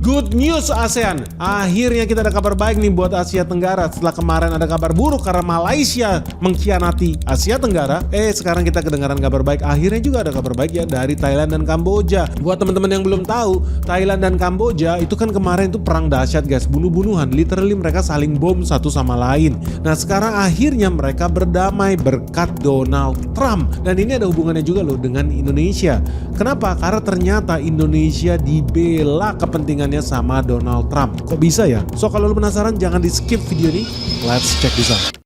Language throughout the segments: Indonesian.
Good news ASEAN, akhirnya kita ada kabar baik nih buat Asia Tenggara. Setelah kemarin ada kabar buruk karena Malaysia mengkhianati Asia Tenggara, sekarang kita kedengaran kabar baik. Akhirnya juga ada kabar baik ya dari Thailand dan Kamboja. Buat teman-teman yang belum tahu, Thailand dan Kamboja itu kan kemarin itu perang dahsyat guys, bunuh-bunuhan, literally mereka saling bom satu sama lain. Nah sekarang akhirnya mereka berdamai berkat Donald Trump. Dan ini ada hubungannya juga loh dengan Indonesia. Kenapa? Karena ternyata Indonesia dibela kepentingan sama Donald Trump. Kok bisa ya? So kalau lu penasaran jangan di skip video ini. Let's check this out.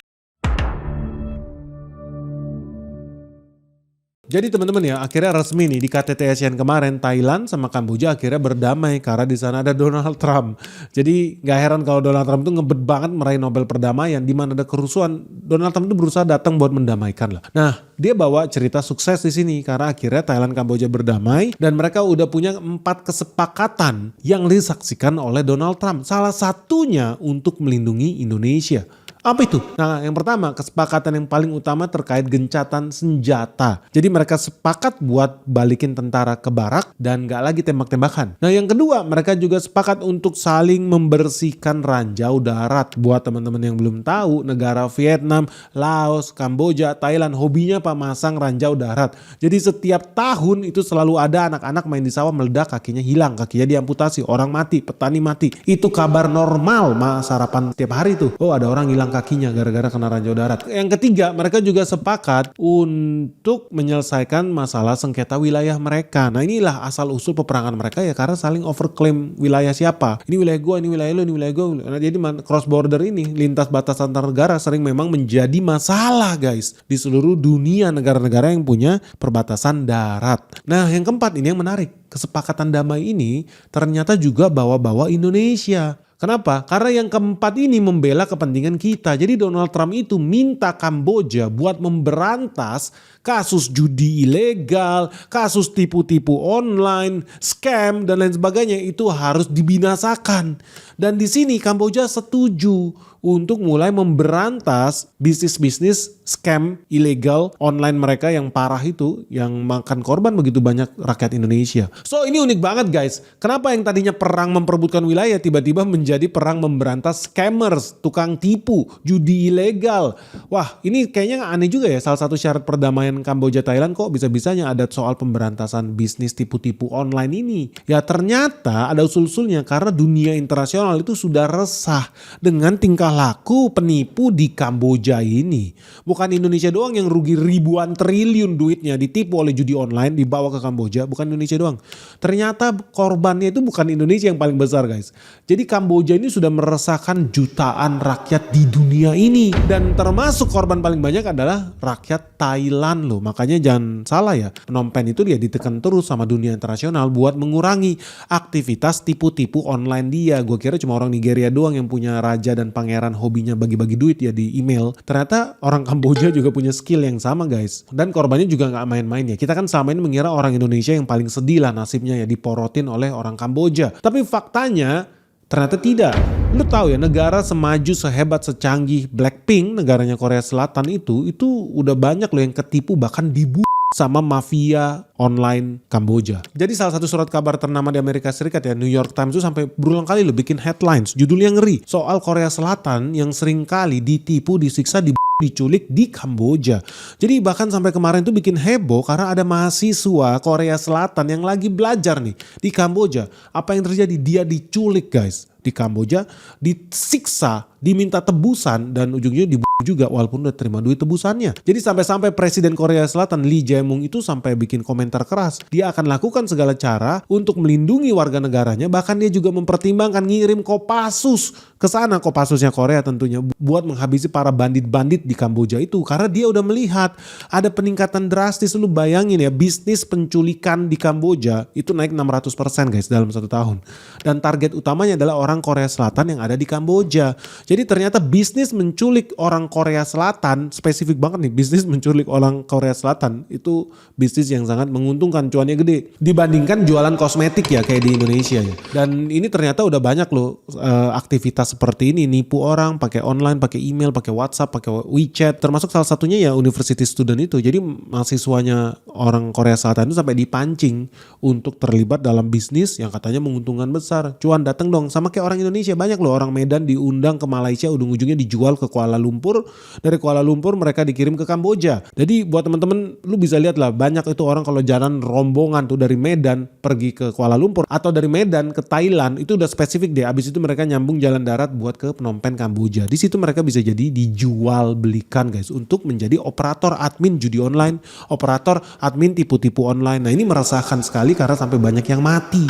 Jadi teman-teman ya, akhirnya resmi nih di KTT ASEAN kemarin Thailand sama Kamboja akhirnya berdamai karena di sana ada Donald Trump. Jadi nggak heran kalau Donald Trump itu ngebet banget meraih Nobel perdamaian, di mana ada kerusuhan. Donald Trump itu berusaha datang buat mendamaikan lah. Nah, dia bawa cerita sukses di sini karena akhirnya Thailand Kamboja berdamai dan mereka udah punya 4 kesepakatan yang disaksikan oleh Donald Trump. Salah satunya untuk melindungi Indonesia. Apa itu? Nah yang pertama, kesepakatan yang paling utama terkait gencatan senjata. Jadi mereka sepakat buat balikin tentara ke barak dan gak lagi tembak-tembakan. Nah yang kedua, mereka juga sepakat untuk saling membersihkan ranjau darat. Buat teman-teman yang belum tahu, negara Vietnam, Laos, Kamboja, Thailand hobinya pemasang ranjau darat. Jadi setiap tahun itu selalu ada anak-anak main di sawah meledak, kakinya hilang, kakinya diamputasi, orang mati, petani mati. Itu kabar normal sarapan setiap hari tuh. Oh ada orang hilang kakinya gara-gara kena ranjau darat. Yang ketiga, mereka juga sepakat untuk menyelesaikan masalah sengketa wilayah mereka. Nah inilah asal usul peperangan mereka ya, karena saling overclaim wilayah siapa. Ini wilayah gua, ini wilayah lu, ini wilayah gua. Nah, jadi cross border ini, lintas batas antar negara sering memang menjadi masalah guys di seluruh dunia, negara-negara yang punya perbatasan darat. Nah yang keempat ini yang menarik, kesepakatan damai ini ternyata juga bawa-bawa Indonesia. Kenapa? Karena yang keempat ini membela kepentingan kita. Jadi Donald Trump itu minta Kamboja buat memberantas kasus judi ilegal, kasus tipu-tipu online, scam dan lain sebagainya, itu harus dibinasakan. Dan di sini Kamboja setuju untuk mulai memberantas bisnis-bisnis scam ilegal online mereka yang parah itu, yang makan korban begitu banyak rakyat Indonesia. So ini unik banget guys. Kenapa yang tadinya perang memperebutkan wilayah tiba-tiba menjadi perang memberantas scammers, tukang tipu, judi ilegal. Wah ini kayaknya aneh juga ya, salah satu syarat perdamaian Kamboja Thailand kok bisa-bisanya ada soal pemberantasan bisnis tipu-tipu online ini. Ya ternyata ada usul-usulnya karena dunia internasional itu sudah resah dengan tingkah laku penipu di Kamboja ini. Bukan Indonesia doang yang rugi ribuan triliun duitnya ditipu oleh judi online dibawa ke Kamboja. Bukan Indonesia doang. Ternyata korbannya itu bukan Indonesia yang paling besar guys. Jadi Kamboja ini sudah meresahkan jutaan rakyat di dunia ini. Dan termasuk korban paling banyak adalah rakyat Thailand loh. Makanya jangan salah ya. Phnom Penh itu dia ditekan terus sama dunia internasional buat mengurangi aktivitas tipu-tipu online dia. Gue kira cuma orang Nigeria doang yang punya raja dan pangeran hobinya bagi-bagi duit ya di email. Ternyata orang Kamboja juga punya skill yang sama guys. Dan korbannya juga gak main-main ya. Kita kan selama ini mengira orang Indonesia yang paling sedih lah nasibnya ya, diporotin oleh orang Kamboja. Tapi faktanya ternyata tidak. Lu tahu ya, negara semaju, sehebat, secanggih Blackpink, negaranya Korea Selatan itu udah banyak loh yang ketipu bahkan dibunuh sama mafia online Kamboja. Jadi salah satu surat kabar ternama di Amerika Serikat ya, New York Times itu sampai berulang kali lo bikin headlines, judulnya ngeri, soal Korea Selatan yang sering kali ditipu, disiksa, diculik di Kamboja. Jadi bahkan sampai kemarin tuh bikin heboh karena ada mahasiswa Korea Selatan yang lagi belajar nih di Kamboja. Apa yang terjadi? Dia diculik guys di Kamboja, disiksa, diminta tebusan dan ujungnya dibunuh juga walaupun udah terima duit tebusannya. Jadi sampai-sampai Presiden Korea Selatan Lee Jae-myung itu sampai bikin komentar keras. Dia akan lakukan segala cara untuk melindungi warga negaranya, bahkan dia juga mempertimbangkan ngirim Kopassus ke sana, Kopassusnya Korea tentunya, buat menghabisi para bandit-bandit di Kamboja itu karena dia udah melihat ada peningkatan drastis. Lu bayangin ya, bisnis penculikan di Kamboja itu naik 600% guys dalam 1 tahun. Dan target utamanya adalah orang Korea Selatan yang ada di Kamboja. Jadi Jadi ternyata bisnis menculik orang Korea Selatan, spesifik banget nih, bisnis menculik orang Korea Selatan itu bisnis yang sangat menguntungkan, cuannya gede dibandingkan jualan kosmetik ya kayak di Indonesia ya. Dan ini ternyata udah banyak loh aktivitas seperti ini, nipu orang pakai online, pakai email, pakai WhatsApp, pakai WeChat, termasuk salah satunya ya university student itu. Jadi mahasiswanya orang Korea Selatan itu sampai dipancing untuk terlibat dalam bisnis yang katanya menguntungkan besar. Cuan datang dong, sama kayak orang Indonesia, banyak loh orang Medan diundang ke Malaysia, ujung-ujungnya dijual ke Kuala Lumpur, dari Kuala Lumpur mereka dikirim ke Kamboja. Jadi buat temen-temen lu bisa lihat lah, banyak itu orang kalau jalan rombongan tuh dari Medan pergi ke Kuala Lumpur atau dari Medan ke Thailand, itu udah spesifik deh. Abis itu mereka nyambung jalan darat buat ke Phnom Penh Kamboja. Di situ mereka bisa jadi dijual belikan guys untuk menjadi operator admin judi online, operator admin tipu-tipu online. Nah ini meresahkan sekali karena sampai banyak yang mati.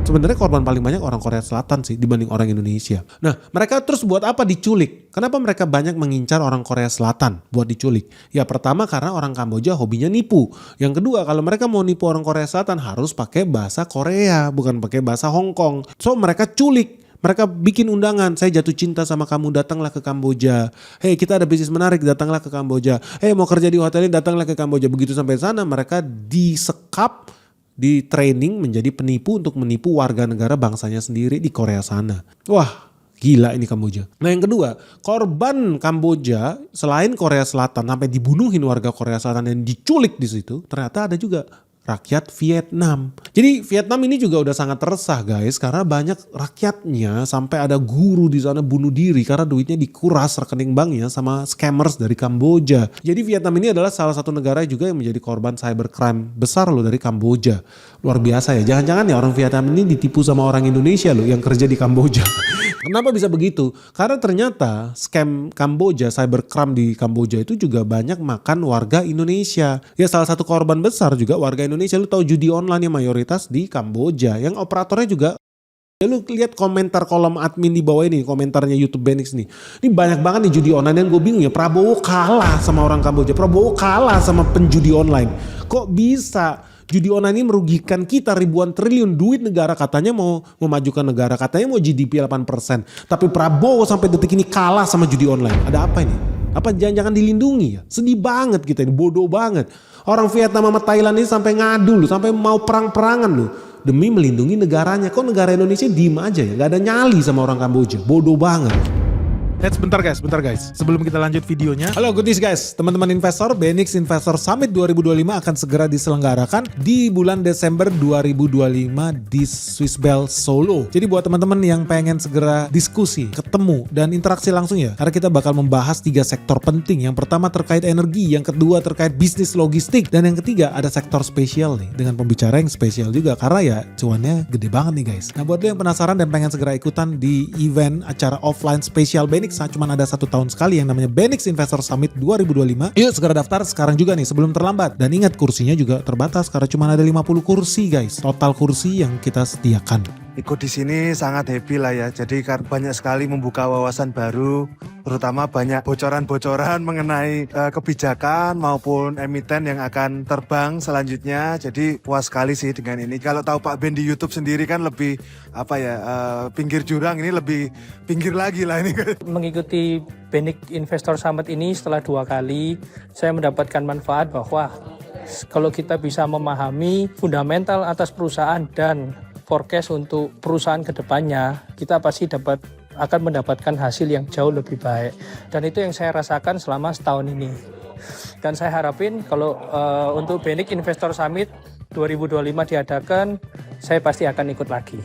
Sebenarnya korban paling banyak orang Korea Selatan sih dibanding orang Indonesia. Nah mereka terus buat apa diculik? Kenapa mereka banyak mengincar orang Korea Selatan buat diculik? Ya pertama karena orang Kamboja hobinya nipu. Yang kedua kalau mereka mau nipu orang Korea Selatan harus pakai bahasa Korea, bukan pakai bahasa Hong Kong. So mereka culik. Mereka bikin undangan, saya jatuh cinta sama kamu, datanglah ke Kamboja. Hei kita ada bisnis menarik, datanglah ke Kamboja. Hei mau kerja di hotel ini, datanglah ke Kamboja. Begitu sampai sana mereka disekap, di training menjadi penipu untuk menipu warga negara bangsanya sendiri di Korea sana. Wah gila ini Kamboja. Nah yang kedua, korban Kamboja selain Korea Selatan sampai dibunuhin warga Korea Selatan dan diculik di situ, ternyata ada juga rakyat Vietnam. Jadi Vietnam ini juga udah sangat resah guys karena banyak rakyatnya sampai ada guru di sana bunuh diri karena duitnya dikuras rekening banknya sama scammers dari Kamboja. Jadi Vietnam ini adalah salah satu negara juga yang menjadi korban cybercrime besar loh dari Kamboja. Luar biasa ya. Jangan-jangan ya orang Vietnam ini ditipu sama orang Indonesia loh yang kerja di Kamboja. Kenapa bisa begitu? Karena ternyata scam Kamboja, cybercrime di Kamboja itu juga banyak makan warga Indonesia. Ya salah satu korban besar juga warga Indonesia. Lu tahu judi online yang mayoritas di Kamboja. Yang operatornya juga. Ya lu lihat komentar kolom admin di bawah ini, komentarnya YouTube Benix nih. Ini banyak banget nih judi online yang gue bingung ya. Prabowo kalah sama orang Kamboja. Prabowo kalah sama penjudi online. Kok bisa? Judi online ini merugikan kita ribuan triliun duit negara, katanya mau memajukan negara, katanya mau GDP 8%. Tapi Prabowo sampai detik ini kalah sama judi online. Ada apa ini? Apa jangan-jangan dilindungi ya? Sedih banget kita ini, bodoh banget. Orang Vietnam sama Thailand ini sampai ngadu loh, sampai mau perang-perangan loh. Demi melindungi negaranya. Kok negara Indonesia diem aja ya? Gak ada nyali sama orang Kamboja. Bodoh banget. Bentar guys. Sebelum kita lanjut videonya. Halo goodies guys, teman-teman investor, Benix Investor Summit 2025 akan segera diselenggarakan di bulan Desember 2025 di Swiss Bell Solo. Jadi buat teman-teman yang pengen segera diskusi, ketemu, dan interaksi langsung ya. Karena kita bakal membahas 3 sektor penting. Yang pertama terkait energi, yang kedua terkait bisnis logistik, dan yang ketiga ada sektor spesial nih. Dengan pembicara yang spesial juga, karena ya cuannya gede banget nih guys. Nah buat lo yang penasaran dan pengen segera ikutan di event acara offline spesial Benix, cuma ada 1 tahun sekali yang namanya Benix Investor Summit 2025. Yuk segera daftar sekarang juga nih sebelum terlambat. Dan ingat kursinya juga terbatas karena cuma ada 50 kursi guys. Total kursi yang kita sediakan. Ikut di sini sangat happy lah ya. Jadi banyak sekali membuka wawasan baru, terutama banyak bocoran-bocoran mengenai kebijakan maupun emiten yang akan terbang selanjutnya. Jadi puas sekali sih dengan ini. Kalau tahu Pak Ben di YouTube sendiri kan lebih pinggir jurang, ini lebih pinggir lagi lah ini. Mengikuti Benix Investor Summit ini setelah 2 kali, saya mendapatkan manfaat bahwa kalau kita bisa memahami fundamental atas perusahaan dan forecast untuk perusahaan kedepannya, kita pasti akan mendapatkan hasil yang jauh lebih baik. Dan itu yang saya rasakan selama setahun ini. Dan saya harapin kalau untuk Benix Investor Summit 2025 diadakan, saya pasti akan ikut lagi.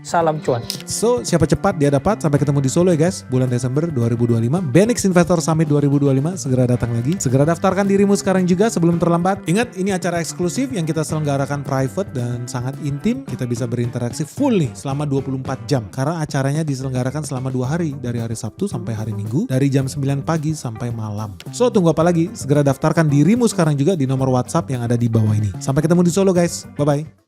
Salam cuan. So siapa cepat dia dapat. Sampai ketemu di Solo ya guys, bulan Desember 2025. Benix Investor Summit 2025 segera datang lagi. Segera daftarkan dirimu sekarang juga sebelum terlambat. Ingat ini acara eksklusif yang kita selenggarakan private dan sangat intim. Kita bisa berinteraksi full nih selama 24 jam. Karena acaranya diselenggarakan selama 2 hari. Dari hari Sabtu sampai hari Minggu. Dari jam 9 pagi sampai malam. So tunggu apa lagi? Segera daftarkan dirimu sekarang juga di nomor WhatsApp yang ada di bawah ini. Sampai ketemu di Solo guys. Bye-bye.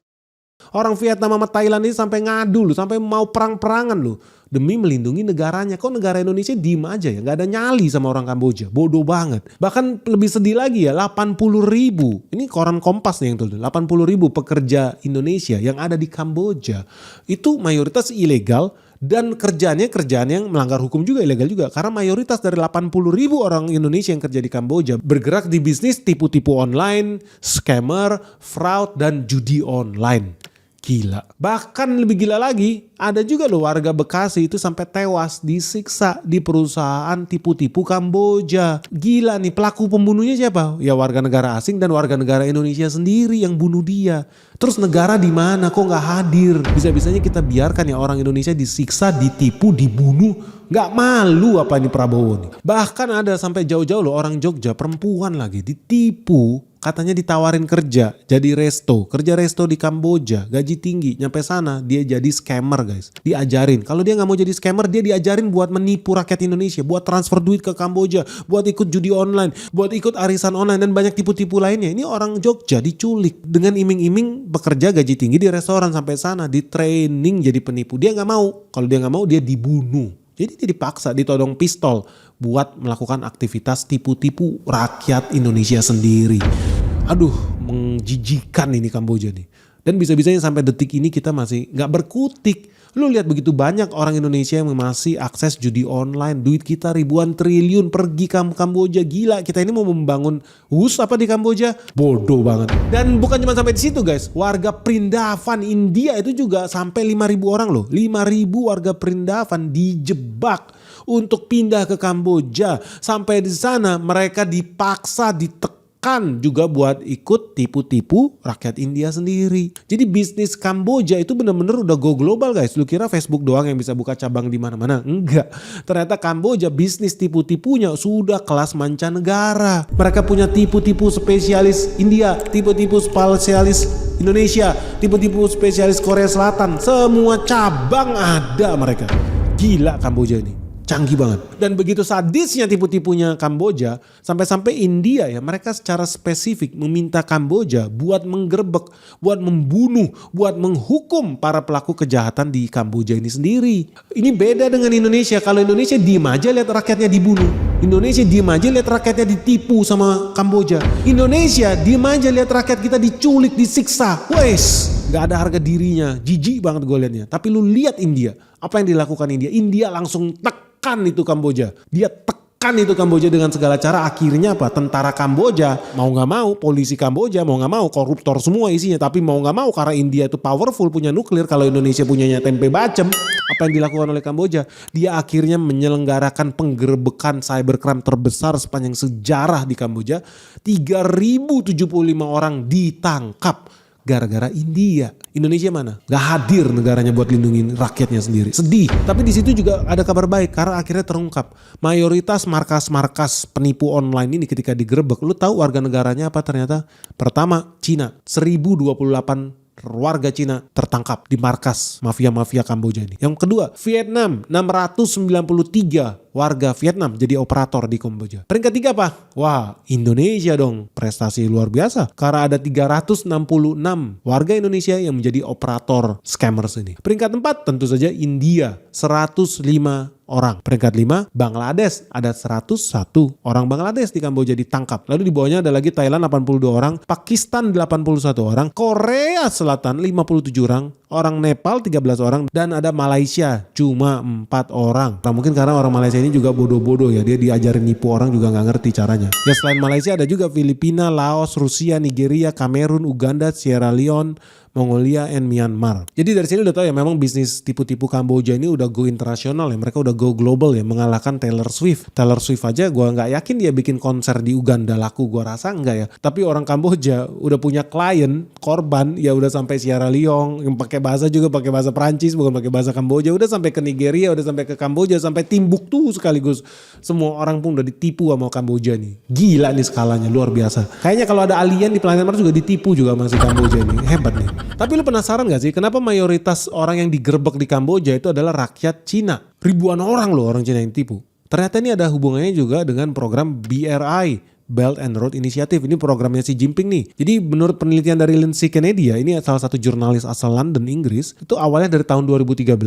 Orang Vietnam sama Thailand ini sampai ngadu loh, sampai mau perang-perangan loh. Demi melindungi negaranya. Kok negara Indonesia diem aja ya? Gak ada nyali sama orang Kamboja. Bodoh banget. Bahkan lebih sedih lagi ya, 80.000. Ini koran Kompas nih yang tulis. 80.000 pekerja Indonesia yang ada di Kamboja. Itu mayoritas ilegal Dan kerjaan yang melanggar hukum juga, ilegal juga. Karena mayoritas dari 80.000 orang Indonesia yang kerja di Kamboja bergerak di bisnis tipu-tipu online, scammer, fraud, dan judi online. Gila. Bahkan lebih gila lagi, ada juga loh warga Bekasi itu sampai tewas disiksa di perusahaan tipu-tipu Kamboja. Gila nih, pelaku pembunuhnya siapa? Ya warga negara asing dan warga negara Indonesia sendiri yang bunuh dia. Terus negara di mana? Kok nggak hadir? Bisa-bisanya kita biarkan ya orang Indonesia disiksa, ditipu, dibunuh. Nggak malu apa ini Prabowo nih? Bahkan ada sampai jauh-jauh loh orang Jogja, perempuan lagi ditipu. Katanya ditawarin kerja jadi kerja resto di Kamboja, gaji tinggi, nyampe sana dia jadi scammer guys. Diajarin, kalau dia nggak mau jadi scammer dia diajarin buat menipu rakyat Indonesia, buat transfer duit ke Kamboja, buat ikut judi online, buat ikut arisan online dan banyak tipu-tipu lainnya. Ini orang Jogja diculik dengan iming-iming bekerja gaji tinggi di restoran, sampai sana di training jadi penipu. Dia nggak mau, kalau dia nggak mau dia dibunuh. Jadi dia dipaksa, ditodong pistol buat melakukan aktivitas tipu-tipu rakyat Indonesia sendiri. Aduh, menjijikan ini Kamboja nih. Dan bisa-bisanya sampai detik ini kita masih gak berkutik. Lu lihat begitu banyak orang Indonesia yang masih akses judi online. Duit kita ribuan triliun pergi ke Kamboja. Gila, kita ini mau membangun apa di Kamboja? Bodoh banget. Dan bukan cuma sampai di situ guys. Warga Prindavan India itu juga sampai 5.000 orang loh. 5.000 warga Prindavan dijebak untuk pindah ke Kamboja. Sampai di sana mereka dipaksa, ditekan juga buat ikut tipu-tipu rakyat India sendiri. Jadi bisnis Kamboja itu bener-bener udah go global guys. Lu kira Facebook doang yang bisa buka cabang di mana-mana? Enggak. Ternyata Kamboja bisnis tipu-tipunya sudah kelas mancanegara. Mereka punya tipu-tipu spesialis India, tipu-tipu spesialis Indonesia, tipu-tipu spesialis Korea Selatan. Semua cabang ada mereka. Gila Kamboja ini. Canggih banget. Dan begitu sadisnya tipu-tipunya Kamboja, sampai-sampai India ya mereka secara spesifik meminta Kamboja buat menggerebek, buat membunuh, buat menghukum para pelaku kejahatan di Kamboja ini sendiri. Ini beda dengan Indonesia. Kalau Indonesia diem aja lihat rakyatnya dibunuh. Indonesia diem aja lihat rakyatnya ditipu sama Kamboja. Indonesia diem aja lihat rakyat kita diculik, disiksa. Wes, gak ada harga dirinya. Jijik banget gue liatnya. Tapi lu lihat India. Apa yang dilakukan India? India langsung tekan itu Kamboja. Dia tekan itu Kamboja dengan segala cara. Akhirnya apa? Tentara Kamboja mau gak mau, polisi Kamboja mau gak mau, koruptor semua isinya. Tapi mau gak mau karena India itu powerful, punya nuklir. Kalau Indonesia punyanya tempe bacem. Apa yang dilakukan oleh Kamboja? Dia akhirnya menyelenggarakan penggerebekan cybercrime terbesar sepanjang sejarah di Kamboja. 3.075 orang ditangkap gara-gara India. Indonesia mana? Gak hadir negaranya buat lindungin rakyatnya sendiri. Sedih. Tapi di situ juga ada kabar baik karena akhirnya terungkap. Mayoritas markas-markas penipu online ini ketika digerebek, lu tahu warga negaranya apa ternyata? Pertama, Cina. 1028 warga Cina tertangkap di markas mafia-mafia Kamboja ini. Yang kedua, Vietnam. 693 warga Vietnam jadi operator di Kamboja. Peringkat 3 apa? Wah, Indonesia dong. Prestasi luar biasa. Karena ada 366 warga Indonesia yang menjadi operator scammers ini. Peringkat 4 tentu saja India. 105 orang. Peringkat 5 Bangladesh, ada 101 orang Bangladesh di Kamboja ditangkap. Lalu di bawahnya ada lagi Thailand 82 orang, Pakistan 81 orang, Korea Selatan 57 orang Nepal 13 orang, dan ada Malaysia cuma 4 orang. Nah, mungkin karena orang Malaysia ini juga bodoh-bodoh ya, dia diajarin nipu orang juga nggak ngerti caranya. Ya selain Malaysia ada juga Filipina, Laos, Rusia, Nigeria, Kamerun, Uganda, Sierra Leone, Mongolia, and Myanmar. Jadi dari sini udah tahu ya memang bisnis tipu-tipu Kamboja ini udah go internasional ya. Mereka udah go global ya, mengalahkan Taylor Swift. Taylor Swift aja gue nggak yakin dia bikin konser di Uganda laku, gue rasa enggak ya. Tapi orang Kamboja udah punya klien, korban ya udah sampai Sierra Leone, yang pakai bahasa juga pakai bahasa Prancis bukan pakai bahasa Kamboja, udah sampai ke Nigeria, udah sampai ke Kamboja, sampai Timbuktu sekaligus. Semua orang pun udah ditipu sama Kamboja nih. Gila nih skalanya, luar biasa. Kayaknya kalau ada alien di planet Mars juga ditipu juga masih Kamboja nih. Hebat nih. Tapi lu penasaran gak sih kenapa mayoritas orang yang digerebek di Kamboja itu adalah rakyat Cina? Ribuan orang loh orang Cina yang tipu. Ternyata ini ada hubungannya juga dengan program BRI, Belt and Road Initiative. Ini programnya Xi Jinping nih. Jadi menurut penelitian dari Lindsay Kennedy ya, ini salah satu jurnalis asal London, Inggris, itu awalnya dari tahun 2013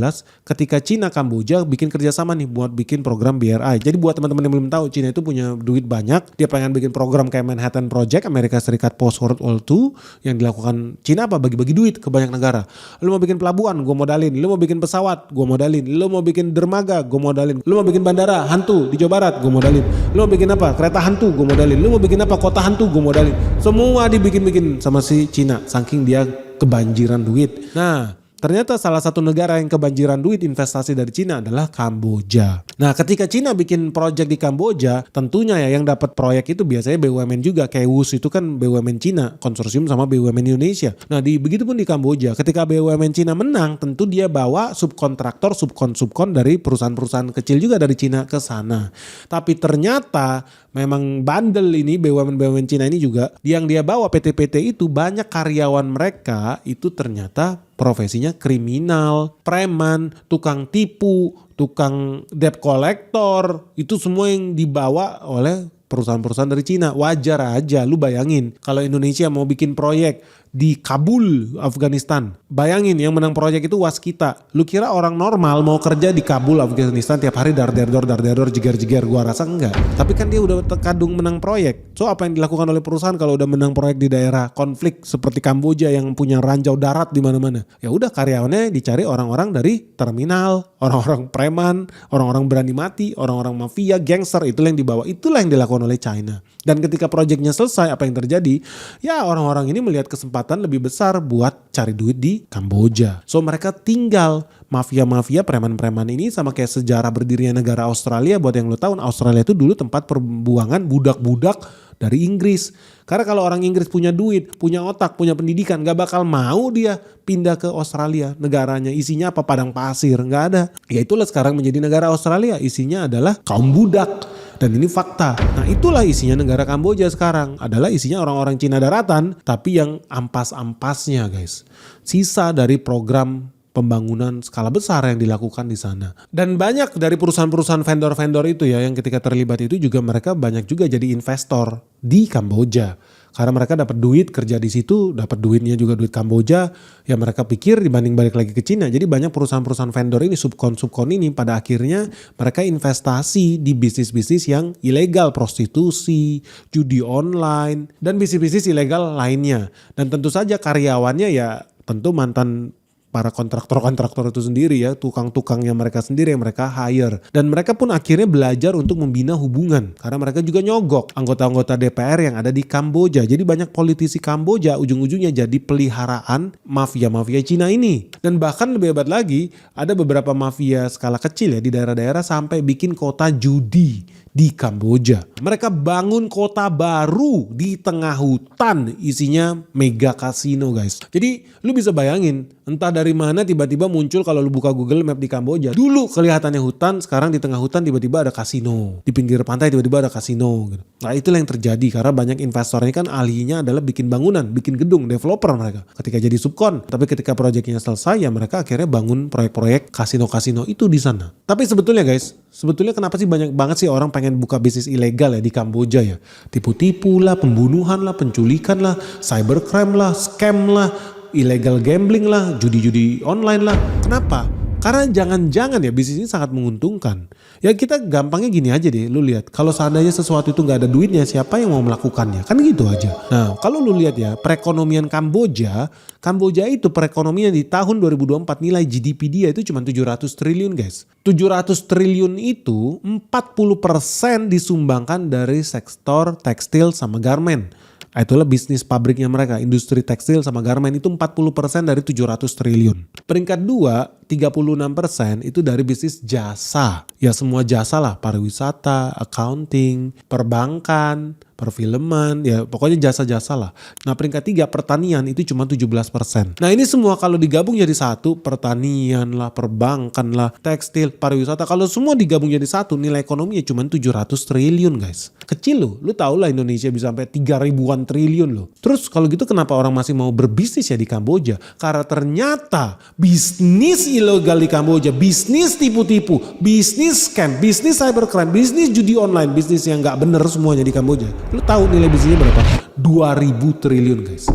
ketika Cina Kamboja bikin kerjasama nih buat bikin program BRI. Jadi buat teman-teman yang belum tahu, Cina itu punya duit banyak, dia pengen bikin program kayak Manhattan Project Amerika Serikat post World War II yang dilakukan Cina apa, bagi-bagi duit ke banyak negara. Lu mau bikin pelabuhan, gue modalin. Lu mau bikin pesawat, gue modalin. Lu mau bikin dermaga, gue modalin. Lu mau bikin bandara hantu di Jawa Barat, gue modalin. Lu mau bikin apa, kereta hantu, gue modalin. Lu mau bikin apa, kota hantu, gue modalin. Semua dibikin-bikin sama si Cina, saking dia kebanjiran duit. Nah, ternyata salah satu negara yang kebanjiran duit investasi dari Cina adalah Kamboja. Nah, ketika Cina bikin proyek di Kamboja, tentunya ya yang dapat proyek itu biasanya BUMN juga. Kayak WUS itu kan BUMN Cina, konsorsium sama BUMN Indonesia. Nah, begitupun di Kamboja, ketika BUMN Cina menang, tentu dia bawa subkontraktor, subkon dari perusahaan-perusahaan kecil juga dari Cina ke sana. Tapi ternyata memang bandel ini BUMN Cina ini juga, yang dia bawa PT-PT itu banyak karyawan mereka itu ternyata profesinya kriminal, preman, tukang tipu, tukang debt collector, itu semua yang dibawa oleh perusahaan-perusahaan dari Cina. Wajar aja, lu bayangin kalau Indonesia mau bikin proyek di Kabul, Afghanistan. Bayangin yang menang proyek itu waskita. Lu kira orang normal mau kerja di Kabul, Afghanistan tiap hari dar-der-dor, jeger-jeger? Gua rasa enggak. Tapi kan dia udah terkadung menang proyek. So apa yang dilakukan oleh perusahaan kalau udah menang proyek di daerah konflik seperti Kamboja yang punya ranjau darat di mana-mana? Ya udah, karyawannya dicari orang-orang dari terminal, orang-orang preman, orang-orang berani mati, orang-orang mafia, gangster, itulah yang dibawa. Itulah yang dilakukan oleh China. Dan ketika proyeknya selesai, apa yang terjadi? Ya orang-orang ini melihat kesempatan lebih besar buat cari duit di Kamboja. So mereka tinggal mafia-mafia, preman-preman ini sama kayak sejarah berdirinya negara Australia. Buat yang lo tahu, Australia itu dulu tempat perbuangan budak-budak dari Inggris. Karena kalau orang Inggris punya duit, punya otak, punya pendidikan, gak bakal mau dia pindah ke Australia. Negaranya isinya apa? Padang pasir, gak ada. Ya itulah sekarang menjadi negara Australia, isinya adalah kaum budak. Dan ini fakta. Nah itulah isinya negara Kamboja sekarang. Adalah isinya orang-orang Cina daratan, tapi yang ampas-ampasnya guys. Sisa dari program pembangunan skala besar yang dilakukan di sana. Dan banyak dari perusahaan-perusahaan vendor-vendor itu ya, yang ketika terlibat itu juga mereka banyak juga jadi investor di Kamboja. Karena mereka dapat duit kerja di situ, dapat duitnya juga duit Kamboja, ya mereka pikir dibanding balik lagi ke Cina. Jadi banyak perusahaan-perusahaan vendor ini, subkon ini pada akhirnya mereka investasi di bisnis-bisnis yang ilegal, prostitusi, judi online, dan bisnis-bisnis ilegal lainnya. Dan tentu saja karyawannya ya tentu mantan para kontraktor-kontraktor itu sendiri ya, tukang-tukangnya mereka sendiri yang mereka hire. Dan mereka pun akhirnya belajar untuk membina hubungan. Karena mereka juga nyogok anggota-anggota DPR yang ada di Kamboja. Jadi banyak politisi Kamboja ujung-ujungnya jadi peliharaan mafia-mafia Cina ini. Dan bahkan lebih hebat lagi, ada beberapa mafia skala kecil ya di daerah-daerah sampai bikin kota judi di Kamboja. Mereka bangun kota baru di tengah hutan, isinya mega kasino guys. Jadi lu bisa bayangin, entah dari mana tiba-tiba muncul kalau lu buka Google Map di Kamboja. Dulu kelihatannya hutan, sekarang di tengah hutan tiba-tiba ada kasino. Di pinggir pantai tiba-tiba ada kasino gitu. Nah itulah yang terjadi karena banyak investor ini kan ahlinya adalah bikin bangunan, bikin gedung, developer mereka. Ketika jadi subkon, tapi ketika proyeknya selesai ya mereka akhirnya bangun proyek-proyek kasino-kasino itu di sana. Tapi sebetulnya guys, kenapa sih banyak banget sih orang pengen buka bisnis ilegal ya di Kamboja ya? Tipu-tipu lah, pembunuhan lah, penculikan lah, cybercrime lah, scam lah, illegal gambling lah, judi-judi online lah. Kenapa? Karena jangan-jangan ya bisnis ini sangat menguntungkan. Ya kita gampangnya gini aja deh, lu lihat. Kalau seandainya sesuatu itu gak ada duitnya, siapa yang mau melakukannya? Kan gitu aja. Nah kalau lu lihat ya, perekonomian Kamboja itu perekonomian di tahun 2024 nilai GDP dia itu cuma 700 triliun guys. 700 triliun itu 40% disumbangkan dari sektor tekstil sama garmen. Itulah bisnis pabriknya mereka, industri tekstil sama garmen itu 40% dari 700 triliun. Peringkat 2, 36% itu dari bisnis jasa. Ya semua jasa lah, pariwisata, accounting, perbankan, perfilman, ya pokoknya jasa-jasa lah. Nah peringkat 3 pertanian itu cuma 17%. Nah ini semua kalau digabung jadi satu, pertanian lah, perbankan lah, tekstil, pariwisata, kalau semua digabung jadi satu nilai ekonominya cuma 700 triliun guys. Kecil loh, lu tau lah Indonesia bisa sampai 3.000-an triliun loh. Terus kalau gitu kenapa orang masih mau berbisnis ya di Kamboja? Karena ternyata bisnis ilegal di Kamboja, bisnis tipu-tipu, bisnis scam, bisnis cybercrime, bisnis judi online, bisnis yang nggak bener semuanya di Kamboja. Lu tahu nilai bisnisnya berapa? 2000 triliun guys.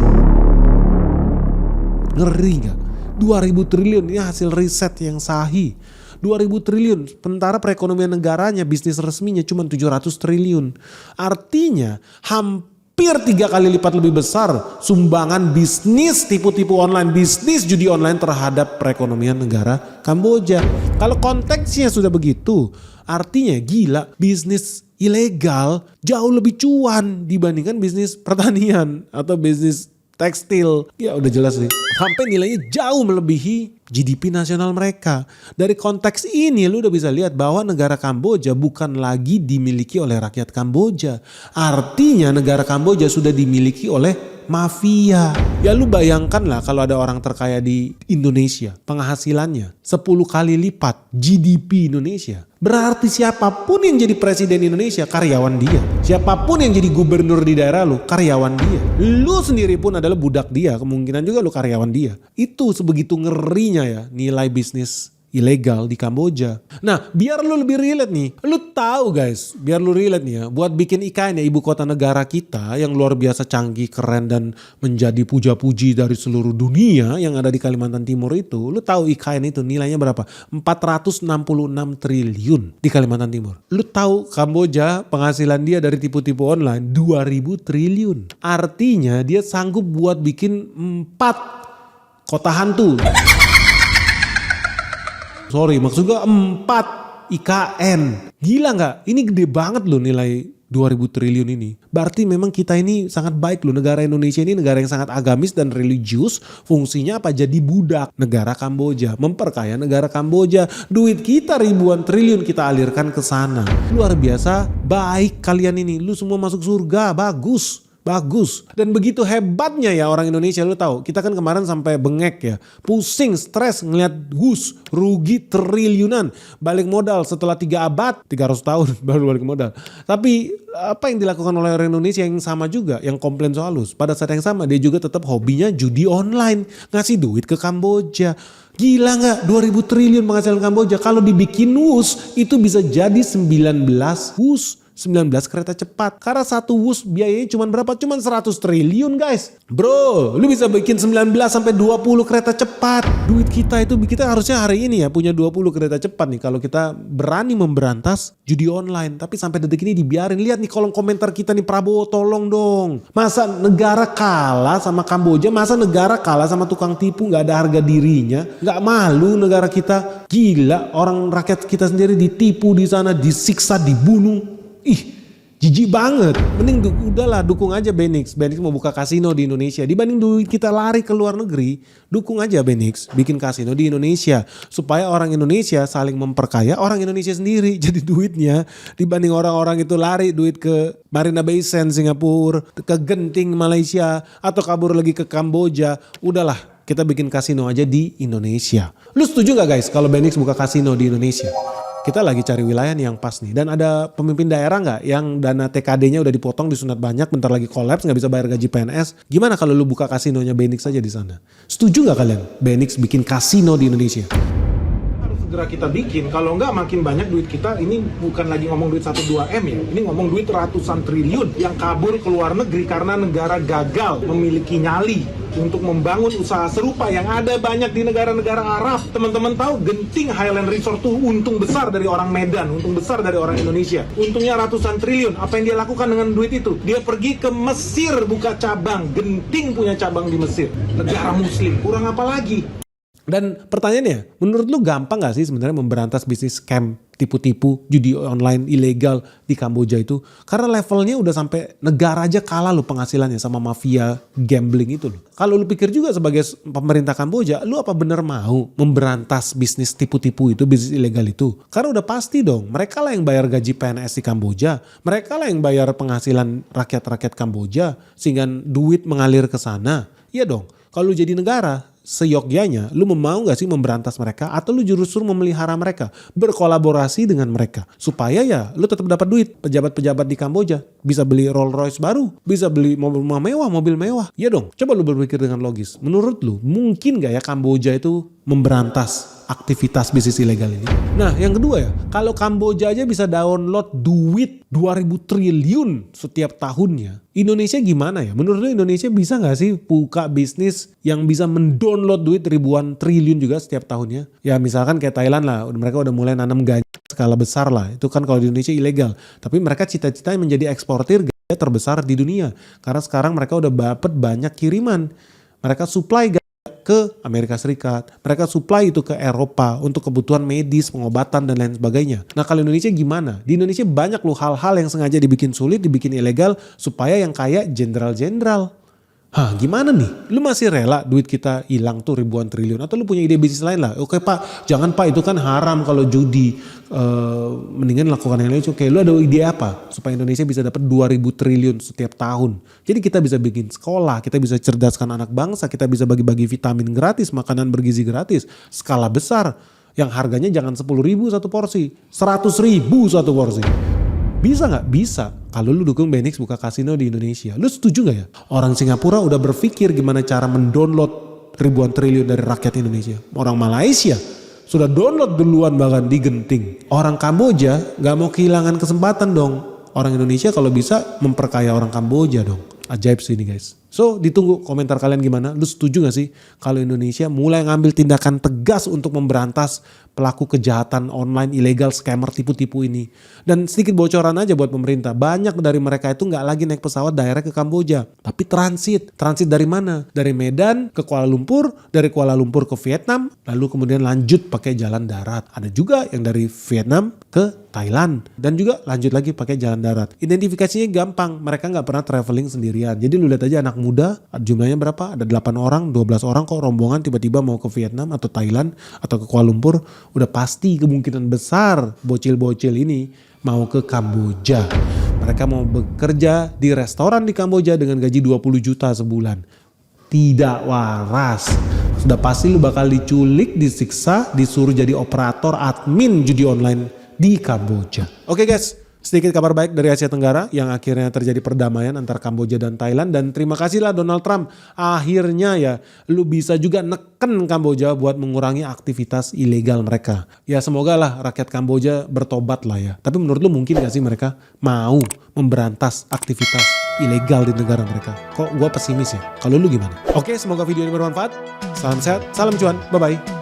Ngeri nggak? 2000 triliun ini hasil riset yang sahih. 2000 triliun, sementara perekonomian negaranya, bisnis resminya cuma 700 triliun. Artinya hampir 3 kali lipat lebih besar sumbangan bisnis tipu-tipu online, bisnis judi online terhadap perekonomian negara Kamboja. Kalau konteksnya sudah begitu, artinya gila, bisnis ilegal jauh lebih cuan dibandingkan bisnis pertanian atau bisnis tekstil. Ya udah jelas nih. Sampai nilainya jauh melebihi GDP nasional mereka. Dari konteks ini lu udah bisa lihat bahwa negara Kamboja bukan lagi dimiliki oleh rakyat Kamboja. Artinya negara Kamboja sudah dimiliki oleh mafia. Ya lu bayangkan lah kalau ada orang terkaya di Indonesia, penghasilannya 10 kali lipat GDP Indonesia. Berarti siapapun yang jadi presiden Indonesia karyawan dia. Siapapun yang jadi gubernur di daerah lu karyawan dia. Lu sendiri pun adalah budak dia, kemungkinan juga lu karyawan dia. Itu sebegitu ngerinya ya nilai bisnis ilegal di Kamboja. Nah, biar lu lebih relate nih. Lu tahu guys, biar lu relate nih ya, buat bikin IKN ya, ibu kota negara kita yang luar biasa canggih, keren dan menjadi puja-puji dari seluruh dunia yang ada di Kalimantan Timur itu. Lu tahu IKN itu nilainya berapa? 466 triliun di Kalimantan Timur. Lu tahu Kamboja penghasilan dia dari tipu-tipu online 2000 triliun. Artinya dia sanggup buat bikin 4 kota hantu. Sorry, maksud gue 4 IKN. Gila nggak? Ini gede banget loh nilai 2000 triliun ini. Berarti memang kita ini sangat baik loh. Negara Indonesia ini negara yang sangat agamis dan religius. Fungsinya apa? Jadi budak negara Kamboja. Memperkaya negara Kamboja. Duit kita ribuan triliun kita alirkan ke sana. Luar biasa baik kalian ini. Lu semua masuk surga. Bagus. Bagus. Dan begitu hebatnya ya orang Indonesia, lu tahu. Kita kan kemarin sampai bengek ya. Pusing, stres ngeliat rugi triliunan. Balik modal setelah 3 abad, 300 tahun baru balik modal. Tapi apa yang dilakukan oleh orang Indonesia yang sama juga, yang komplain soal halus. Pada saat yang sama dia juga tetap hobinya judi online. Ngasih duit ke Kamboja. Gila nggak? 2000 triliun penghasilan Kamboja. Kalau dibikin WUS itu bisa jadi 19 WUS. 19 kereta cepat. Karena satu WUS biayanya cuma berapa? Cuma 100 triliun guys. Bro, lu bisa bikin 19 sampai 20 kereta cepat. Duit kita itu, kita harusnya hari ini ya punya 20 kereta cepat nih. Kalau kita berani memberantas judi online. Tapi sampai detik ini dibiarin. Lihat nih kolom komentar kita nih, Prabowo tolong dong. Masa negara kalah sama Kamboja? Masa negara kalah sama tukang tipu? Gak ada harga dirinya? Gak malu negara kita? Gila, orang rakyat kita sendiri ditipu di sana, disiksa, dibunuh. Ih, jijik banget. Mending udahlah dukung aja Benix. Benix mau buka kasino di Indonesia. Dibanding duit kita lari ke luar negeri, dukung aja Benix bikin kasino di Indonesia. Supaya orang Indonesia saling memperkaya orang Indonesia sendiri. Jadi duitnya dibanding orang-orang itu lari duit ke Marina Bay Sands Singapura, ke Genting Malaysia, atau kabur lagi ke Kamboja. Udahlah, kita bikin kasino aja di Indonesia. Lu setuju gak guys kalau Benix buka kasino di Indonesia? Kita lagi cari wilayah nih yang pas nih. Dan ada pemimpin daerah nggak yang dana TKD-nya udah dipotong, disunat banyak, bentar lagi kolaps, nggak bisa bayar gaji PNS. Gimana kalau lu buka kasinonya Benix aja di sana? Setuju nggak kalian Benix bikin kasino di Indonesia? Harus segera kita bikin, kalau nggak makin banyak duit kita. Ini bukan lagi ngomong duit 1-2 M ya. Ini ngomong duit ratusan triliun yang kabur ke luar negeri karena negara gagal memiliki nyali untuk membangun usaha serupa yang ada banyak di negara-negara Arab. Teman-teman tahu Genting Highland Resort tuh untung besar dari orang Medan, untung besar dari orang Indonesia. Untungnya ratusan triliun. Apa yang dia lakukan dengan duit itu? Dia pergi ke Mesir buka cabang. Genting punya cabang di Mesir. Negara muslim. Kurang apa lagi? Dan pertanyaannya, menurut lu gampang gak sih sebenarnya memberantas bisnis scam, tipu-tipu, judi online ilegal di Kamboja itu? Karena levelnya udah sampai negara aja kalah lo penghasilannya sama mafia gambling itu loh. Kalau lu pikir juga sebagai pemerintah Kamboja, lu apa bener mau memberantas bisnis tipu-tipu itu, bisnis ilegal itu? Karena udah pasti dong, mereka lah yang bayar gaji PNS di Kamboja, mereka lah yang bayar penghasilan rakyat-rakyat Kamboja, sehingga duit mengalir ke sana. Iya dong, kalau lu jadi negara, seyogyanya, lu mau gak sih memberantas mereka atau lu justru memelihara mereka, berkolaborasi dengan mereka supaya ya lu tetap dapat duit. Pejabat-pejabat di Kamboja bisa beli Rolls Royce baru, bisa beli mobil mewah. Ya dong, coba lu berpikir dengan logis. Menurut lu mungkin gak ya Kamboja itu memberantas aktivitas bisnis ilegal ini. Nah yang kedua ya, kalau Kamboja aja bisa download duit 2000 triliun setiap tahunnya. Indonesia gimana ya? Menurut lu Indonesia bisa gak sih buka bisnis yang bisa mendownload duit ribuan triliun juga setiap tahunnya? Ya misalkan kayak Thailand lah, mereka udah mulai nanam ganja skala besar lah. Itu kan kalau di Indonesia ilegal. Tapi mereka cita-citanya menjadi eksportir ganja terbesar di dunia. Karena sekarang mereka udah dapat banyak kiriman. Mereka supply ganja ke Amerika Serikat. Mereka supply itu ke Eropa untuk kebutuhan medis, pengobatan dan lain sebagainya. Nah kalau Indonesia gimana? Di Indonesia banyak loh hal-hal yang sengaja dibikin sulit, dibikin ilegal supaya yang kaya jenderal-jenderal. Hah gimana nih? Lu masih rela duit kita hilang tuh ribuan triliun? Atau lu punya ide bisnis lain lah? Oke pak, jangan pak itu kan haram kalau judi. Mendingan lakukan yang lain. Oke, lu ada ide apa? Supaya Indonesia bisa dapat 2000 triliun setiap tahun. Jadi kita bisa bikin sekolah, kita bisa cerdaskan anak bangsa, kita bisa bagi-bagi vitamin gratis, makanan bergizi gratis. Skala besar, yang harganya jangan 10.000 satu porsi, 100.000 satu porsi. Bisa nggak? Bisa. Kalau lu dukung Benix buka kasino di Indonesia. Lu setuju nggak ya? Orang Singapura udah berpikir gimana cara mendownload ribuan triliun dari rakyat Indonesia. Orang Malaysia sudah download duluan bahkan di Genting. Orang Kamboja nggak mau kehilangan kesempatan dong. Orang Indonesia kalau bisa memperkaya orang Kamboja dong. Ajaib sih ini guys. So ditunggu komentar kalian gimana. Lu setuju gak sih kalau Indonesia mulai ngambil tindakan tegas untuk memberantas pelaku kejahatan online ilegal, scammer, tipu-tipu ini. Dan sedikit bocoran aja buat pemerintah. Banyak dari mereka itu gak lagi naik pesawat direct ke Kamboja. Tapi transit. Transit dari mana? Dari Medan ke Kuala Lumpur. Dari Kuala Lumpur ke Vietnam. Lalu kemudian lanjut pakai jalan darat. Ada juga yang dari Vietnam ke Thailand. Dan juga lanjut lagi pakai jalan darat. Identifikasinya gampang. Mereka gak pernah traveling sendirian. Jadi lu lihat aja anak muda. Jumlahnya berapa? Ada 8 orang, 12 orang kok rombongan tiba-tiba mau ke Vietnam atau Thailand atau ke Kuala Lumpur. Udah pasti kemungkinan besar bocil-bocil ini mau ke Kamboja. Mereka mau bekerja di restoran di Kamboja dengan gaji 20 juta sebulan. Tidak waras. Sudah pasti lu bakal diculik, disiksa, disuruh jadi operator admin judi online di Kamboja. Oke guys. Sedikit kabar baik dari Asia Tenggara yang akhirnya terjadi perdamaian antara Kamboja dan Thailand. Dan terima kasihlah Donald Trump. Akhirnya ya lu bisa juga neken Kamboja buat mengurangi aktivitas ilegal mereka. Ya semoga lah rakyat Kamboja bertobat lah ya. Tapi menurut lu mungkin gak sih mereka mau memberantas aktivitas ilegal di negara mereka? Kok gua pesimis ya? Kalau lu gimana? Oke, semoga video ini bermanfaat. Salam sehat, salam cuan. Bye-bye.